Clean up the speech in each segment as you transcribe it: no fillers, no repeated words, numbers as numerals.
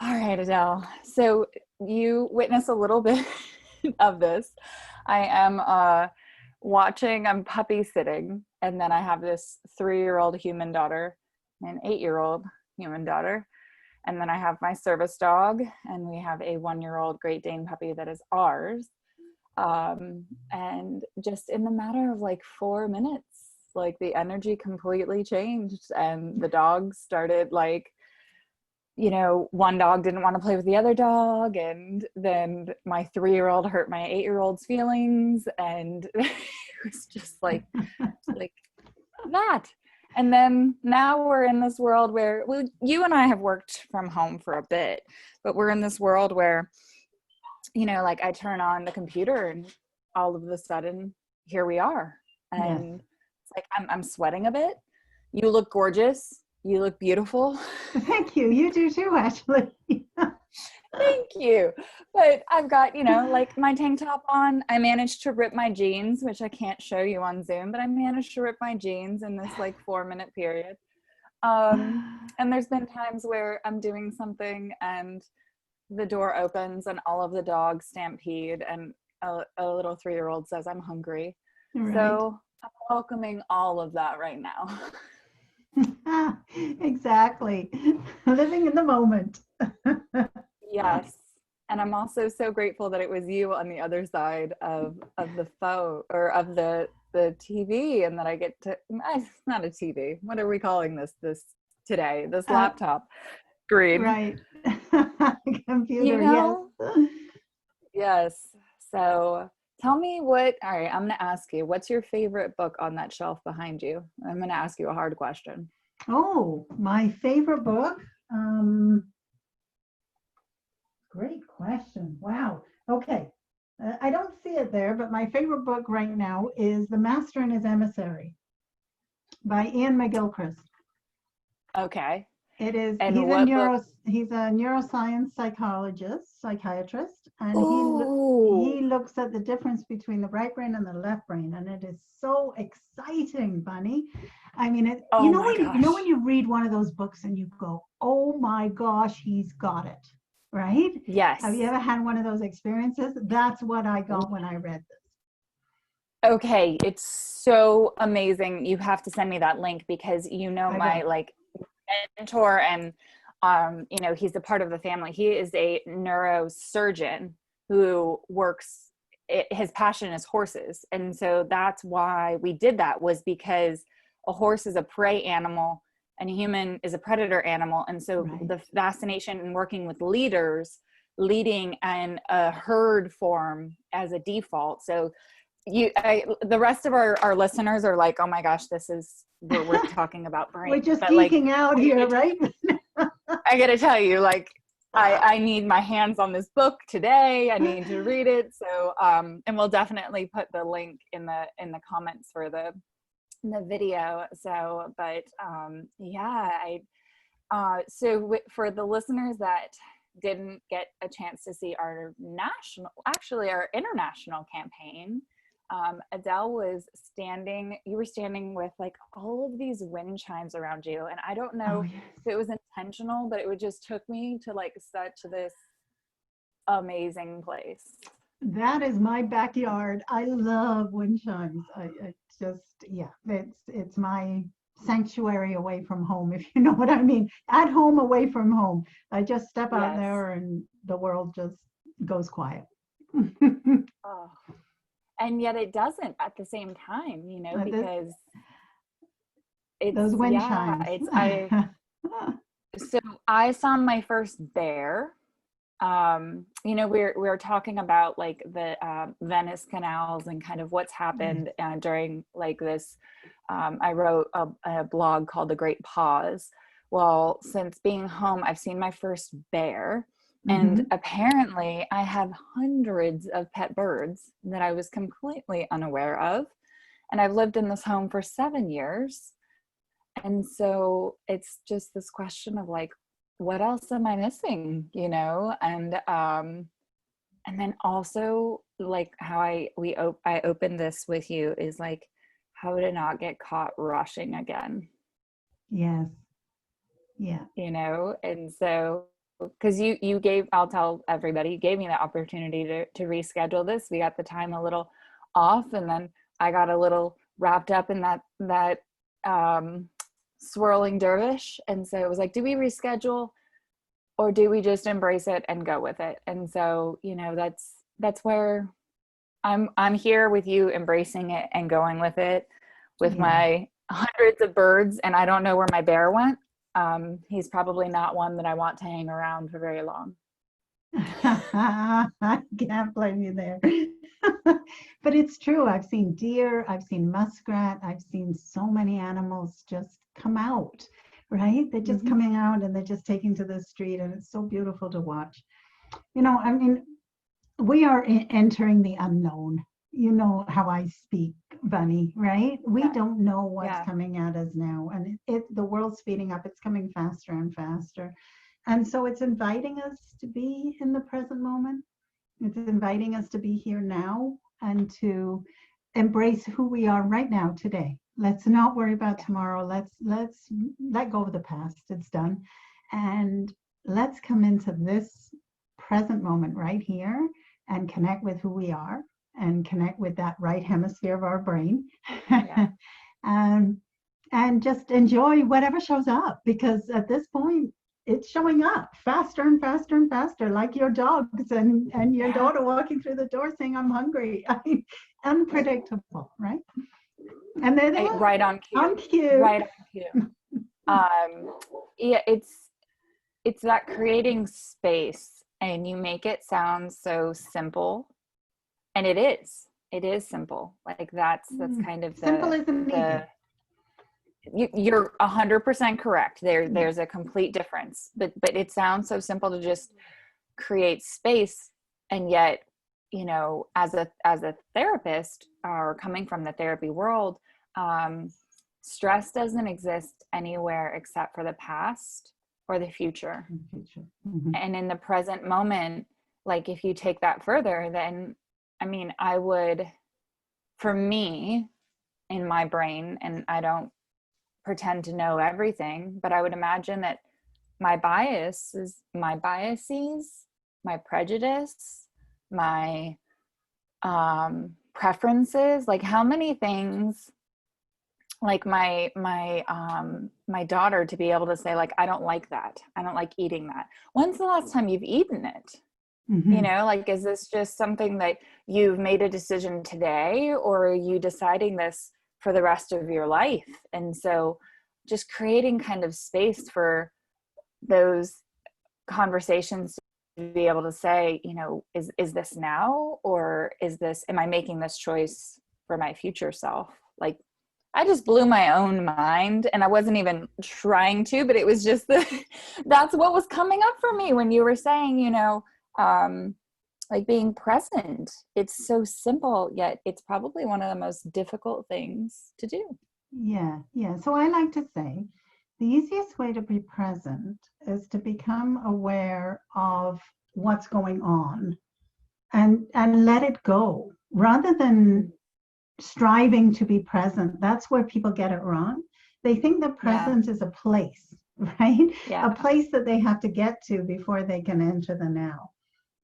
All right, Adele. So you witness a little bit of this. I am I'm puppy sitting, and then I have this 3-year-old human daughter and an 8-year-old human daughter. And then I have my service dog, and we have a 1-year-old Great Dane puppy that is ours. And just in the matter of like 4 minutes, like the energy completely changed, and the dogs started like, one dog didn't want to play with the other dog, and then my 3-year-old hurt my 8-year-old's feelings, and it was just like that. And then now we're in this world where, well, you and I have worked from home for a bit, but we're in this world where, like I turn on the computer and all of a sudden here we are. Yes. And it's like, I'm sweating a bit. You look gorgeous. You look beautiful. Thank you. You do too, actually. Thank you. But I've got, like my tank top on. I managed to rip my jeans, which I can't show you on Zoom, but I managed to rip my jeans in this like 4-minute period. And there's been times where I'm doing something and the door opens and all of the dogs stampede, and a little 3-year-old says, "I'm hungry." Right. So I'm welcoming all of that right now. Exactly. Living in the moment. Yes. And I'm also so grateful that it was you on the other side of the phone, or of the TV, and that I get to, it's not a TV. What are we calling this today? This laptop screen. Right. Computer, yes. Yes. So tell me all right, I'm going to ask you, what's your favorite book on that shelf behind you? I'm going to ask you a hard question. Oh, my favorite book? Great question. Wow. Okay. I don't see it there, but my favorite book right now is The Master and His Emissary by Ian McGilchrist. Okay. It is, and he's a neuroscience psychiatrist, and he looks at the difference between the right brain and the left brain, and it is so exciting, Bunny. I mean, when you read one of those books and you go, "Oh my gosh, he's got it." Right? Yes. Have you ever had one of those experiences? That's what I got when I read this. Okay, it's so amazing. You have to send me that link, because my like mentor, and he's a part of the family. He is a neurosurgeon who works, his passion is horses, and so that's why we did that, was because a horse is a prey animal and a human is a predator animal. And so the fascination in working with leading in a herd form as a default. So the rest of our listeners are like, "Oh my gosh, this is what we're talking about brain." We're just geeking out here, right? I gotta tell you, like, I need my hands on this book today. I need to read it. So and we'll definitely put the link in the comments for the video. So, but for the listeners that didn't get a chance to see our international campaign, Adele you were standing with like all of these wind chimes around you, and I don't know if it was intentional, but it just took me to like such this amazing place. That is my backyard. I love wind chimes. It's my sanctuary away from home, if you know what I mean. At home, away from home. I just step out there and the world just goes quiet. Oh. And yet it doesn't at the same time, because it's those wind chimes. So I saw my first bear. We're talking about like the Venice canals and kind of what's happened during like this. I wrote a blog called The Great Pause. Well, since being home, I've seen my first bear. And apparently I have hundreds of pet birds that I was completely unaware of. And I've lived in this home for 7 years. And so it's just this question of like, what else am I missing? And then also like how I opened this with you is like how to not get caught rushing again. Yes. Yeah. And so because you gave, I'll tell everybody, you gave me the opportunity to reschedule this. We got the time a little off, and then I got a little wrapped up in that swirling dervish. And so it was like, do we reschedule, or do we just embrace it and go with it? And so, you know, that's where I'm here with you, embracing it and going with it, with my hundreds of birds. And I don't know where my bear went. He's probably not one that I want to hang around for very long. I can't blame you there. But it's true. I've seen deer, I've seen muskrat, I've seen so many animals just come out, right? They're just coming out and they're just taking to the street, and it's so beautiful to watch. You know, I mean, we are entering the unknown. You know how I speak, Bunny, right? We don't know what's coming at us now, and the world's speeding up. It's coming faster and faster. And so it's inviting us to be in the present moment. It's inviting us to be here now and to embrace who we are right now, today. Let's not worry about tomorrow. Let's let go of the past. It's done. And let's come into this present moment right here and connect with who we are and connect with that right hemisphere of our brain. And just enjoy whatever shows up, because at this point, it's showing up faster and faster and faster, like your dogs and your daughter walking through the door saying, I'm hungry. I mean, unpredictable, right? And then right on cue. On cue. Right on cue. Yeah, it's that creating space, and you make it sound so simple, and it is simple. Like that's kind of simple isn't needed. You're 100% correct. There's a complete difference, but it sounds so simple to just create space. And yet, you know, as a therapist, or coming from the therapy world, stress doesn't exist anywhere except for the past or the future. And in the present moment, like if you take that further, then I mean, I would, for me, in my brain, and I don't pretend to know everything, but I would imagine that my biases, my prejudice, my preferences, like how many things, like my daughter to be able to say, like, I don't like that, I don't like eating that. When's the last time you've eaten it? You know, like, is this just something that you've made a decision today, or are you deciding this for the rest of your life? And so just creating kind of space for those conversations to be able to say, you know, is this now, or am I making this choice for my future self? Like, I just blew my own mind, and I wasn't even trying to, but it was just that's what was coming up for me when you were saying, you know, like being present. It's so simple, yet it's probably one of the most difficult things to do. Yeah. So I like to say the easiest way to be present is to become aware of what's going on and let it go, rather than striving to be present. That's where people get it wrong. They think that presence is a place, right? A place that they have to get to before they can enter the now.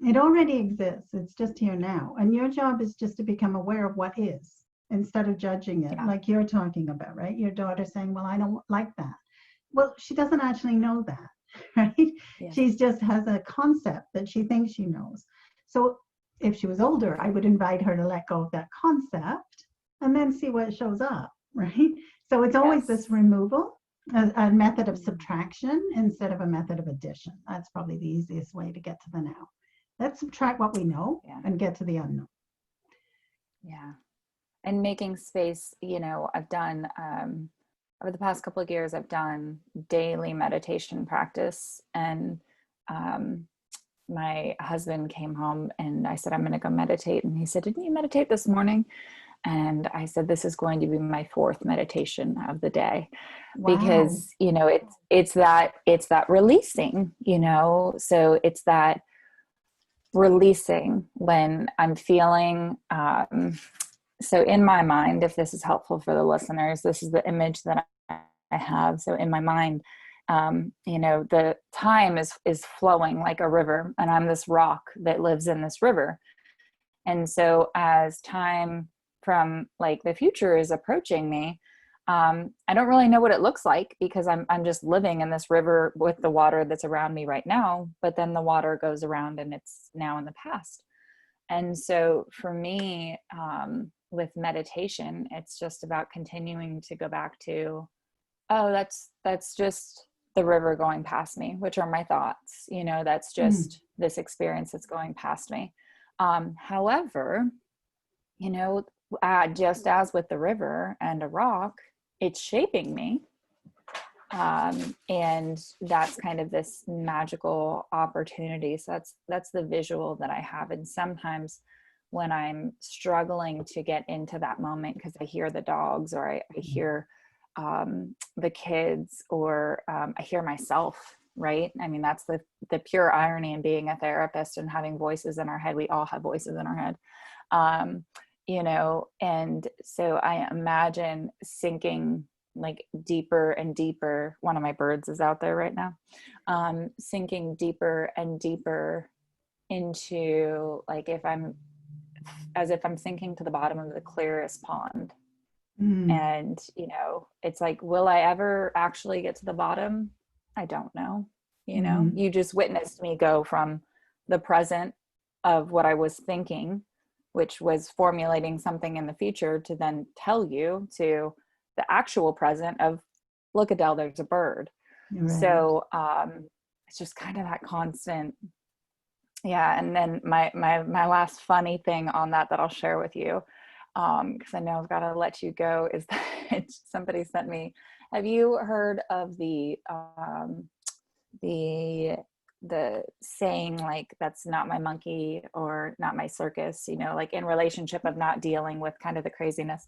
It already exists. It's just here now. And your job is just to become aware of what is, instead of judging it, like you're talking about, right? Your daughter saying, well, I don't like that. Well, she doesn't actually know that, right? She just has a concept that she thinks she knows. So if she was older, I would invite her to let go of that concept and then see what shows up, right? So it's always this removal, a method of subtraction instead of a method of addition. That's probably the easiest way to get to the now. Let's subtract what we know and get to the unknown. Yeah. And making space, you know, I've done, over the past couple of years, I've done daily meditation practice. And my husband came home and I said, I'm going to go meditate. And he said, didn't you meditate this morning? And I said, this is going to be my 4th meditation of the day. Wow. Because, you know, it's that releasing, you know, so it's that releasing when I'm feeling, so in my mind, if this is helpful for the listeners, this is the image that I have. So in my mind, You know, the time is flowing like a river, and I'm this rock that lives in this river. And so as time from like the future is approaching me, I don't really know what it looks like, because I'm just living in this river with the water that's around me right now, but then the water goes around and it's now in the past. And so for me, with meditation, it's just about continuing to go back to, oh, that's just the river going past me, which are my thoughts. You know, that's just this experience that's going past me. However, you know, just as with the river and a rock, it's shaping me. And that's kind of this magical opportunity. So that's the visual that I have. And sometimes when I'm struggling to get into that moment, because I hear the dogs, or I hear the kids, or I hear myself, right? I mean, that's the pure irony in being a therapist and having voices in our head. We all have voices in our head. You know, and so I imagine sinking like deeper and deeper. One of my birds is out there right now. Sinking deeper and deeper into, like, as if I'm sinking to the bottom of the clearest pond. And, you know, it's like, will I ever actually get to the bottom? I don't know. You know, you just witnessed me go from the present of what I was thinking, which was formulating something in the future, to then tell you to the actual present of, look, Adele, there's a bird. Right. So it's just kind of that constant. Yeah. And then my last funny thing on that I'll share with you, because I know I've got to let you go, is that somebody sent me, have you heard of the saying, like, that's not my monkey or not my circus, you know, like in relationship of not dealing with kind of the craziness.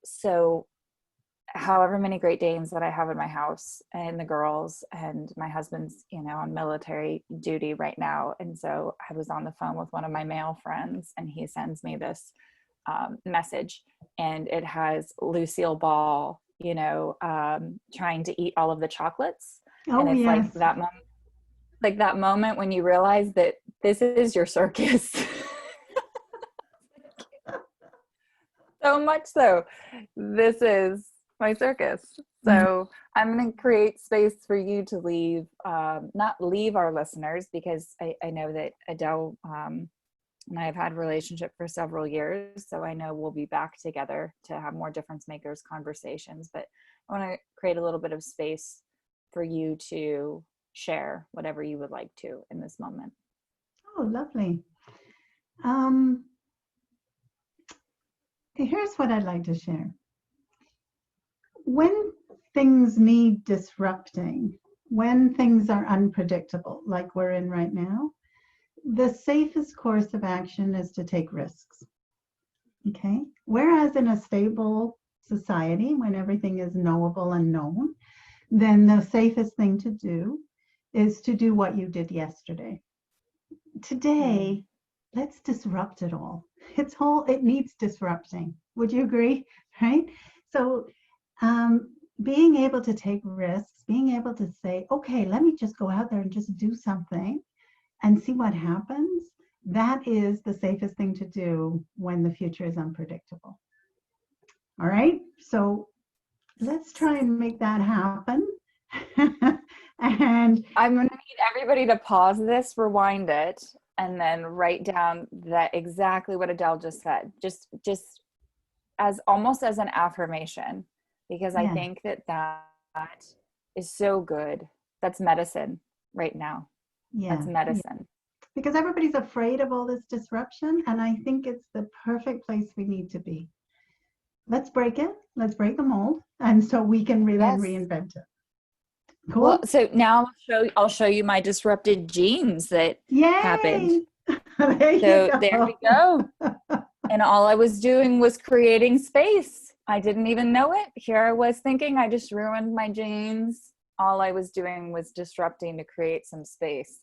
So however many Great Danes that I have in my house, and the girls, and my husband's, you know, on military duty right now. And so I was on the phone with one of my male friends, and he sends me this message, and it has Lucille Ball, you know, trying to eat all of the chocolates. Oh, and it's yes. like that moment when you realize that this is your circus. So much so, this is my circus. So I'm going to create space for you to leave, not leave our listeners, because I know that Adele and I have had a relationship for several years. So I know we'll be back together to have more difference makers conversations, but I want to create a little bit of space for you to share whatever you would like to in this moment. Oh, lovely. Here's what I'd like to share. When things need disrupting, when things are unpredictable, like we're in right now, the safest course of action is to take risks. Okay? Whereas in a stable society, when everything is knowable and known, then the safest thing to do is to do what you did yesterday. Today, let's disrupt it all. It needs disrupting. Would you agree? Right? So being able to take risks, being able to say, okay, let me just go out there and just do something and see what happens, that is the safest thing to do when the future is unpredictable. All right? So let's try and make that happen. And I'm going to need everybody to pause this, rewind it, and then write down that exactly what Adele just said, just as almost as an affirmation, because I think that is so good. That's medicine right now. That's medicine. Because everybody's afraid of all this disruption, and I think it's the perfect place we need to be. Let's break it. Let's break the mold, and so we can really reinvent it. Cool. Well, so now I'll show you my disrupted genes that happened. There we go. And all I was doing was creating space. I didn't even know it. Here I was thinking I just ruined my genes. All I was doing was disrupting to create some space.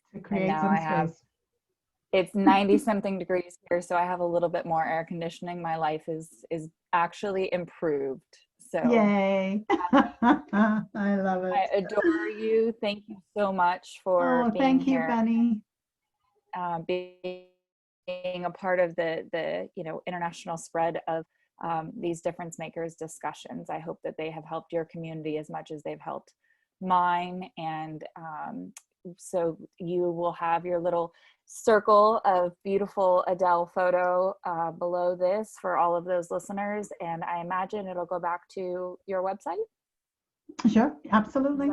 It's 90 something degrees here, so I have a little bit more air conditioning. My life is actually improved. So Yay. I love I it. adore you. Thank you so much for Oh, being thank you, here, Bunny. being a part of the international spread of these difference makers discussions. I hope that they have helped your community as much as they've helped mine. And so you will have your little circle of beautiful Adele photo below this for all of those listeners. And I imagine it'll go back to your website. Sure, absolutely.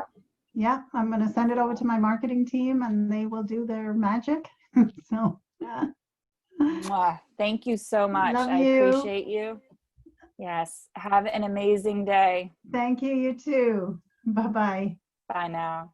Yeah, I'm going to send it over to my marketing team and they will do their magic. So, Thank you so much. love I you. appreciate you. Yes. Have an amazing day. Thank you, you too. Bye-bye. Bye now.